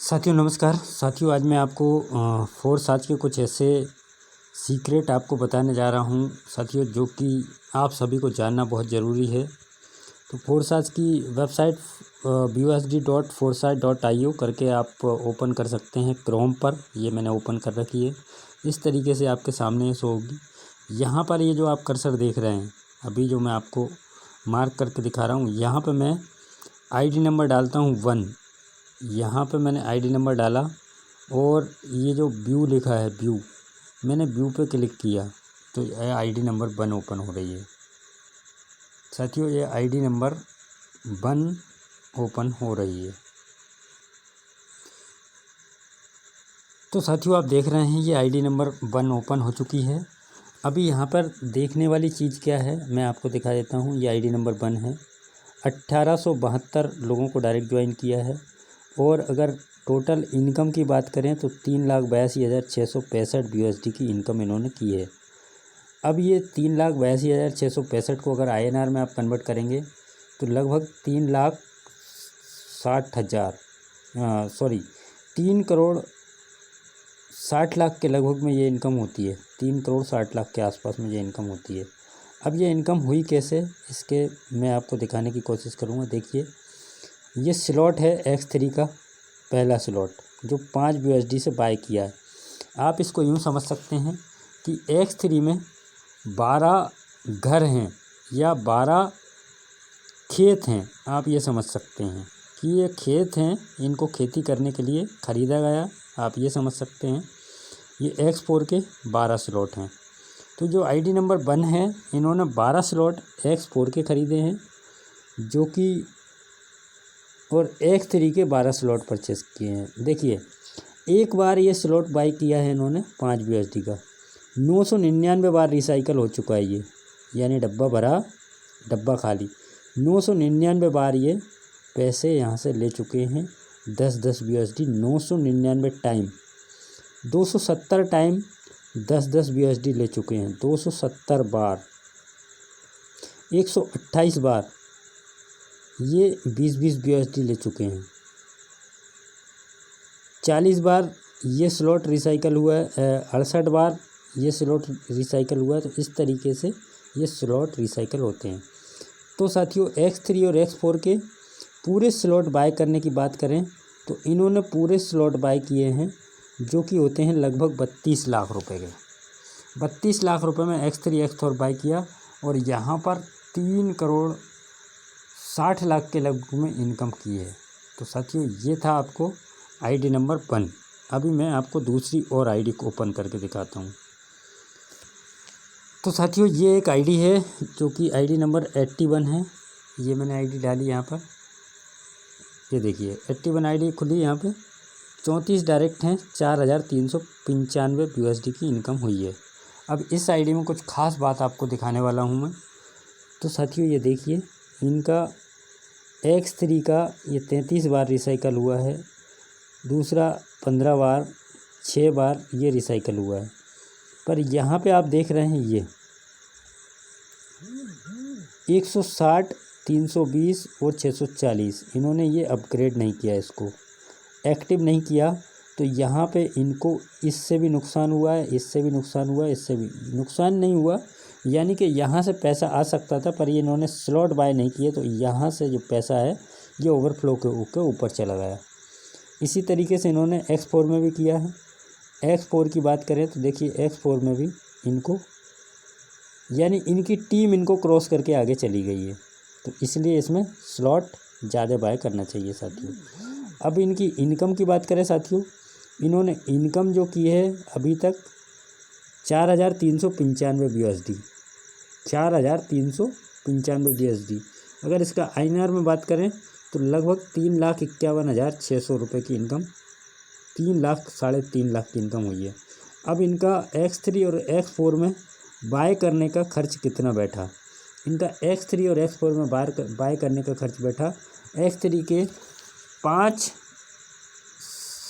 साथियों नमस्कार। साथियों आज मैं आपको फोर्स आज के कुछ ऐसे सीक्रेट आपको बताने जा रहा हूं साथियों, जो कि आप सभी को जानना बहुत ज़रूरी है। तो फोर्स आज की वेबसाइट busd.forsite.io करके आप ओपन कर सकते हैं क्रोम पर। ये मैंने ओपन कर रखी है। इस तरीके से आपके सामने शो होगी। यहाँ पर ये जो आप कर्सर देख रहे हैं, अभी जो मैं आपको मार्क करके दिखा रहा हूँ, यहाँ पर मैं आईडी नंबर डालता हूँ 1। यहाँ पे मैंने आईडी नंबर डाला और ये जो व्यू लिखा है व्यू, मैंने व्यू पे क्लिक किया तो ये आईडी नंबर 1 ओपन हो रही है। साथियों ये आईडी नंबर 1 ओपन हो रही है। तो साथियों आप देख रहे हैं ये आईडी नंबर 1 ओपन हो चुकी है। अभी यहाँ पर देखने वाली चीज़ क्या है मैं आपको दिखा देता हूँ। ये आईडी नंबर 1 है। 1872 लोगों को डायरेक्ट ज्वाइन किया है और अगर टोटल इनकम की बात करें तो 3,82,665 USD की इनकम इन्होंने की है। अब ये 3,82,665 को अगर INR में आप कन्वर्ट करेंगे तो लगभग 3,60,000 के लगभग में ये इनकम होती है। 3,60,00,000 के आसपास में ये इनकम होती है। अब ये इनकम हुई कैसे, इसके मैं आपको दिखाने की कोशिश करूँगा। देखिए ये स्लॉट है X3 का पहला स्लॉट जो 5 USD से बाय किया है। आप इसको यूँ समझ सकते हैं कि X3 में 12 घर हैं या 12 खेत हैं। आप ये समझ सकते हैं कि ये खेत हैं, इनको खेती करने के लिए ख़रीदा गया। आप ये समझ सकते हैं ये X4 के 12 स्लॉट हैं। तो जो आईडी नंबर 1 है, इन्होंने 12 स्लॉट X4 के ख़रीदे हैं जो कि और X3 के 12 स्लॉट परचेस किए हैं। देखिए एक बार ये स्लॉट बाई किया है इन्होंने 5 USD का, 999 बार रिसाइकल हो चुका है ये, यानी डब्बा भरा डब्बा खाली। 999 बार ये पैसे यहाँ से ले चुके हैं। 10-10 USD 999 टाइम, 270 टाइम 10-10 USD ले चुके हैं। 270 बार, 128 बार ये 20-20 USD ले चुके हैं। 40 बार ये स्लॉट रिसाइकल हुआ है। 68 बार ये स्लॉट रिसाइकल हुआ है। तो इस तरीके से ये स्लॉट रिसाइकल होते हैं। तो साथियों X3 और X4 के पूरे स्लॉट बाय करने की बात करें तो इन्होंने पूरे स्लॉट बाय किए हैं जो कि होते हैं लगभग 32 लाख रुपए के। 32 लाख रुपए में X3 X4 बाय किया और यहाँ पर 3,60,00,000 के लगभग में इनकम की है। तो साथियों ये था आपको आईडी नंबर 1। अभी मैं आपको दूसरी और आईडी को ओपन करके दिखाता हूँ। तो साथियों ये एक आईडी है जो कि आईडी नंबर 81 है। ये मैंने आईडी डाली यहाँ पर। ये देखिए 81 आईडी खुली यहाँ पे। 34 डायरेक्ट हैं। 4,395 USD की इनकम हुई है। अब इस आईडी में कुछ खास बात आपको दिखाने वाला हूँ मैं। तो साथियों ये देखिए इनका X3 का ये 33 बार रिसाइकल हुआ है। दूसरा 15 बार, 6 बार ये रिसाइकल हुआ है। पर यहाँ पे आप देख रहे हैं ये 160, 320 और 640 इन्होंने ये अपग्रेड नहीं किया, इसको एक्टिव नहीं किया। तो यहाँ पे इनको इससे भी नुकसान हुआ है, इससे भी नुकसान हुआ है, इससे भी नुकसान नहीं हुआ। यानी कि यहाँ से पैसा आ सकता था पर ये इन्होंने स्लॉट बाय नहीं किए तो यहाँ से जो पैसा है ये ओवरफ्लो के ऊपर चला गया। इसी तरीके से इन्होंने X4 में भी किया है। X4 की बात करें तो देखिए X4 में भी इनको यानी इनकी टीम इनको क्रॉस करके आगे चली गई है। तो इसलिए इसमें स्लॉट ज़्यादा बाय करना चाहिए साथियों। अब इनकी इनकम की बात करें साथियों, इन्होंने इनकम जो की है अभी तक 4,395 USD, 4,395 USD। अगर इसका INR में बात करें तो लगभग 3,51,600 रुपये की इनकम, 3,00,000 की इनकम हुई है। अब इनका X3 और X4 में बाय करने का खर्च कितना बैठा? इनका X3 और X4 में बाय करने का खर्च बैठा, X3 के 5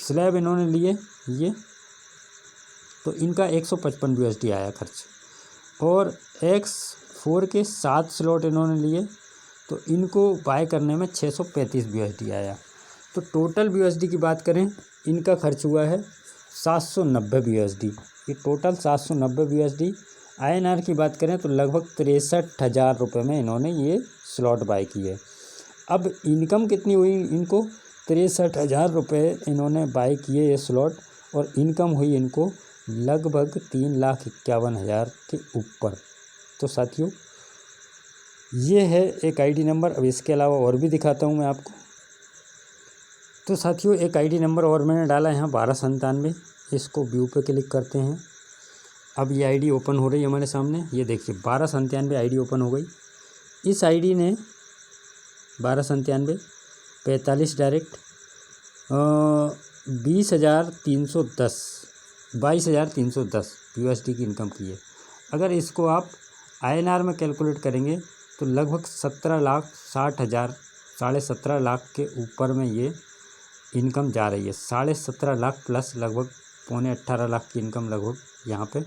स्लैब इन्होंने लिए ये, तो इनका 155 USD आया खर्च। और X4 के 7 स्लॉट इन्होंने लिए तो इनको बाय करने में 635 USD आया। तो टोटल BUSD की बात करें, इनका खर्च हुआ है 790 BUSD। ये टोटल 790 BUSD। INR की बात करें तो लगभग 63,000 रुपये में इन्होंने ये स्लॉट बाय किए। अब इनकम कितनी हुई इनको, 63,000 रुपये इन्होंने बाय किए ये स्लॉट, और इनकम हुई इनको लगभग 3,51,000 के ऊपर। तो साथियों ये है एक आईडी नंबर। अब इसके अलावा और भी दिखाता हूँ मैं आपको। तो साथियों एक आईडी नंबर और मैंने डाला यहाँ 1297। इसको व्यू पे क्लिक करते हैं। अब ये आईडी ओपन हो रही है हमारे सामने। ये देखिए 1297 आईडी ओपन हो गई। इस आईडी ने 1297 45 डायरेक्ट 22,310 BUSD की इनकम की है। अगर इसको आप INR में कैलकुलेट करेंगे तो लगभग 17,60,000 17.5 लाख के ऊपर में ये इनकम जा रही है। 17.5 लाख प्लस लगभग 17.25 लाख की इनकम लगभग यहाँ पे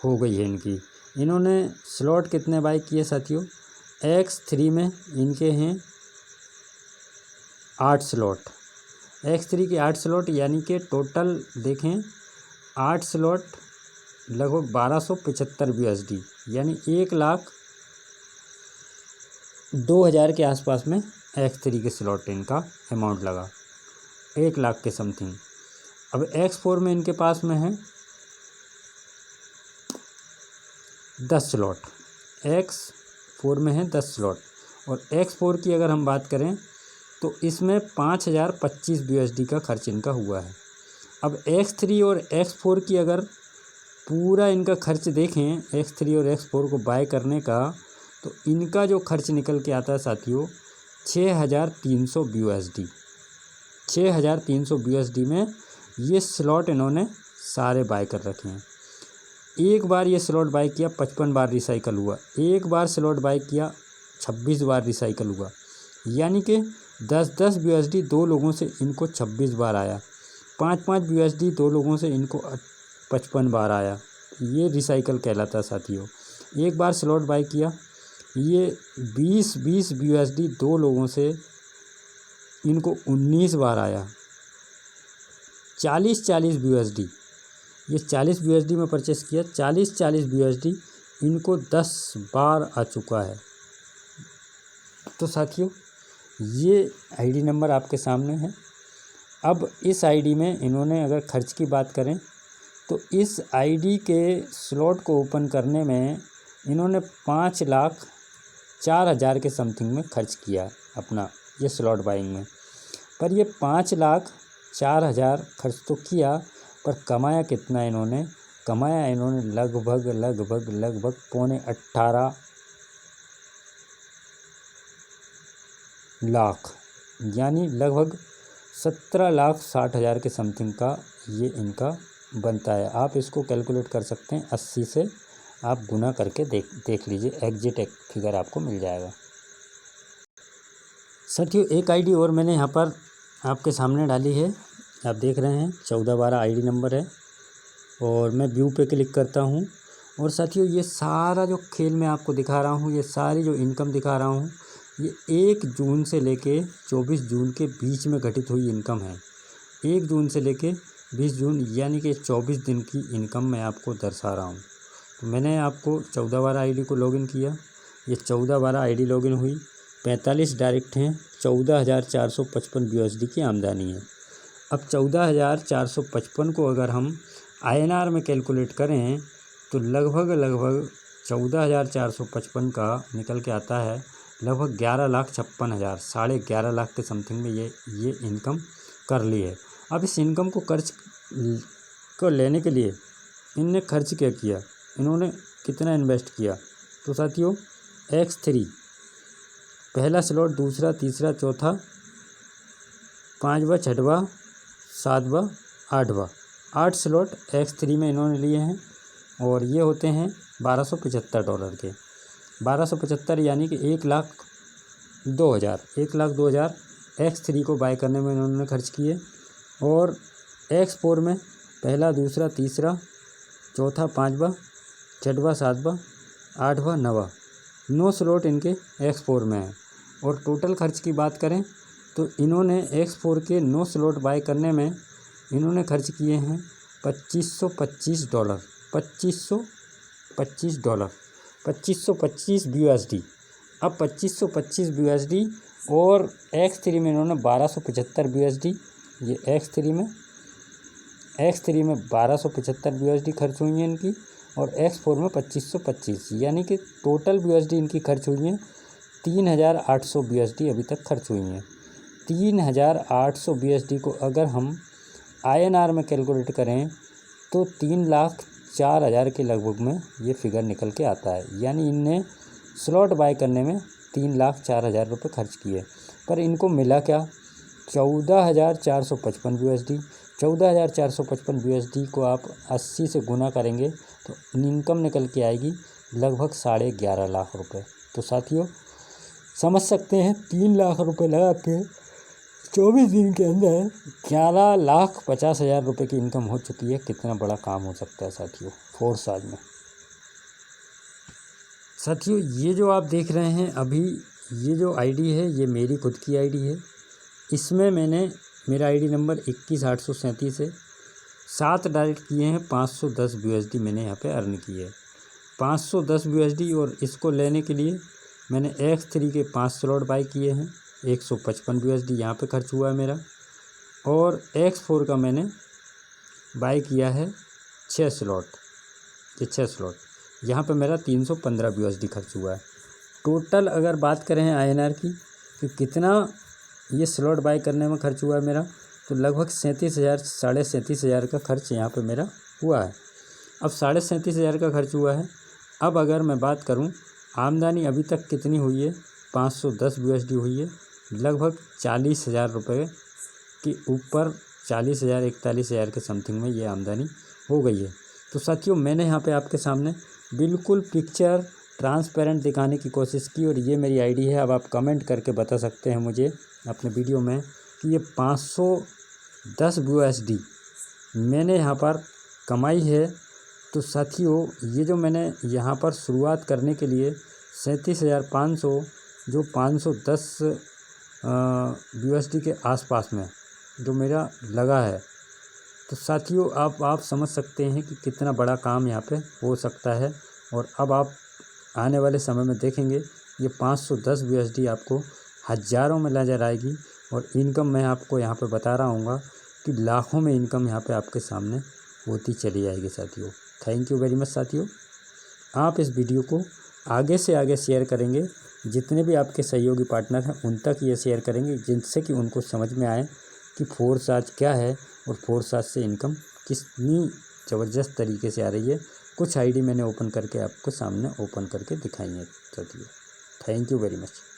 हो गई है इनकी। इन्होंने स्लॉट कितने बाय किए साथियों, X3 में इनके हैं 8 स्लॉट। X3 के 8 स्लॉट, यानी कि टोटल देखें 8 स्लॉट लगभग 1275 BUSD, यानी 1,02,000 के आसपास में X3 के स्लॉट इनका अमाउंट लगा, 1 लाख के समथिंग। अब X4 में इनके पास में है 10 स्लॉट। X4 में है 10 स्लॉट, और X4 की अगर हम बात करें तो इसमें 5,025 BUSD का खर्च इनका हुआ है। अब X3 और X4 की अगर पूरा इनका खर्च देखें, X3 और X4 को बाय करने का, तो इनका जो खर्च निकल के आता है साथियों 6,300 BUSD। 6,300 BUSD में ये स्लॉट इन्होंने सारे बाय कर रखे हैं। एक बार ये स्लॉट बाय किया 55 बार रिसाइकल हुआ, एक बार स्लॉट बाय किया 26 बार रिसाइकल हुआ, यानी कि 10-10 BUSD 2 लोगों से इनको 26 बार आया, 5-5 BUSD 2 लोगों से इनको 55 बार आया। ये रिसाइकल कहलाता है साथियों। एक बार स्लॉट बाय किया, ये 20-20 BUSD 2 लोगों से इनको 19 बार आया। 40-40 BUSD, ये 40 BUSD में परचेस किया, 40-40 BUSD इनको 10 बार आ चुका है। तो साथियों ये आईडी नंबर आपके सामने है। अब इस आईडी में इन्होंने अगर खर्च की बात करें तो इस आईडी के स्लॉट को ओपन करने में इन्होंने 5,04,000 के समथिंग में खर्च किया अपना ये स्लॉट बाइंग में। पर ये 5,04,000 खर्च तो किया, पर कमाया कितना इन्होंने, कमाया इन्होंने लगभग 18 लाख, यानी लगभग 17,60,000 के समथिंग का ये इनका बनता है। आप इसको कैलकुलेट कर सकते हैं, 80 से आप गुना करके देख लीजिए, एग्जैक्ट फिगर आपको मिल जाएगा। साथियों एक आईडी और मैंने यहाँ पर आपके सामने डाली है, आप देख रहे हैं 14-12 आईडी नंबर है, और मैं व्यू पे क्लिक करता हूँ। और साथियों ये सारा जो खेल मैं आपको दिखा रहा हूँ, ये सारी जो इनकम दिखा रहा हूँ, ये 1 जून से लेके 24 जून के बीच में घटित हुई इनकम है। 1 जून से लेके 20 जून, यानी कि 24 दिन की इनकम मैं आपको दर्शा रहा हूँ। तो मैंने आपको 14-12 आईडी को लॉगिन किया, ये 14-12 आईडी लॉगिन हुई, 45 डायरेक्ट हैं, 14,455 BUSD की आमदनी है। अब 14,455 को अगर हम INR में कैलकुलेट करें तो लगभग 14,455 का निकल के आता है लगभग 11,56,000, 11.5 लाख के समथिंग में ये इनकम कर ली है। अब इस इनकम को लेने के लिए इनने खर्च क्या किया, इन्होंने कितना इन्वेस्ट किया। तो साथियों X3 पहला स्लॉट, दूसरा, तीसरा, चौथा, 5वां, 6वां, 7वां, 8वां, 8 स्लॉट X3 में इन्होंने लिए हैं, और ये होते हैं $1,275 के। 1,275 यानी कि 1,02,000 X3 को बाय करने में इन्होंने खर्च किए। और X4 में पहला, दूसरा, तीसरा, चौथा, 5वां, 6वां, 7वां, 8वां, 9वां, 9 स्लॉट इनके X4 में है। और टोटल खर्च की बात करें तो इन्होंने X4 के 9 स्लॉट बाय करने में इन्होंने खर्च किए हैं $2525, $2525, $2525 USD। अब 2525 USD और X3 में इन्होंने 1275 USD, ये X3 में 1275 USD खर्च हुई हैं इनकी, और X4 में 2525, यानी कि टोटल USD इनकी खर्च हुई हैं 3800 USD अभी तक खर्च हुई हैं। 3800 USD को अगर हम INR में कैलकुलेट करें तो 3,04,000 के लगभग में ये फिगर निकल के आता है। यानी इनने स्लॉट बाय करने में 3,04,000 रुपये खर्च किए, पर इनको मिला क्या? 14,455 USD। 14,455 USD को आप 80 से गुना करेंगे तो इनकम निकल के आएगी लगभग 11.5 लाख रुपए। तो साथियों समझ सकते हैं 3 लाख रुपए लगा के 24 दिन के अंदर 11,50,000 रुपये की इनकम हो चुकी है। कितना बड़ा काम हो सकता है साथियों फोर्साज में। साथियों ये जो आप देख रहे हैं अभी, ये जो आईडी है ये मेरी खुद की आईडी है। इसमें मैंने मेरा आईडी नंबर 21,837 है। 7 डायरेक्ट किए हैं, 510 USD मैंने यहाँ पे अर्न किए हैं, 510 USD। और इसको लेने के लिए मैंने X3 के 5 स्लॉट बाई किए हैं, 155 USD यहाँ पे खर्च हुआ है मेरा। और X4 का मैंने बाई किया है 6 स्लॉट, ये 6 स्लॉट, यहाँ पे मेरा 315 USD खर्च हुआ है। टोटल अगर बात करें INR की कि कितना ये स्लॉट बाय करने में खर्च हुआ है मेरा, तो लगभग 37,000 का खर्च यहाँ पे मेरा हुआ है। अब 37,500 का खर्च हुआ है। अब अगर मैं बात करूँ आमदनी अभी तक कितनी हुई है, 510 USD हुई है, लगभग 40,000 रुपये के ऊपर, 40,000 41,000 के समथिंग में ये आमदनी हो गई है। तो साथियों मैंने यहाँ पे आपके सामने बिल्कुल पिक्चर ट्रांसपेरेंट दिखाने की कोशिश की, और ये मेरी आईडी है। अब आप कमेंट करके बता सकते हैं मुझे अपने वीडियो में कि ये 510 USD मैंने यहाँ पर कमाई है। तो साथियों ये जो मैंने यहाँ पर शुरुआत करने के लिए 37,500 जो 510 USD के आसपास में जो मेरा लगा है, तो साथियों आप समझ सकते हैं कि कितना बड़ा काम यहाँ पे हो सकता है। और अब आप आने वाले समय में देखेंगे ये 510 USD आपको हज़ारों में नज़र आएगी, और इनकम मैं आपको यहाँ पे बता रहा हूँ कि लाखों में इनकम यहाँ पे आपके सामने होती चली जाएगी साथियों। थैंक यू वेरी मच साथियों। आप इस वीडियो को आगे से आगे शेयर करेंगे, जितने भी आपके सहयोगी पार्टनर हैं उन तक ये शेयर करेंगे, जिनसे कि उनको समझ में आए कि फोर्साज क्या है और फोर्साज से इनकम कितनी ज़बरदस्त तरीके से आ रही है। कुछ आईडी मैंने ओपन करके आपको सामने ओपन करके दिखाई है साथियों। Thank you very much.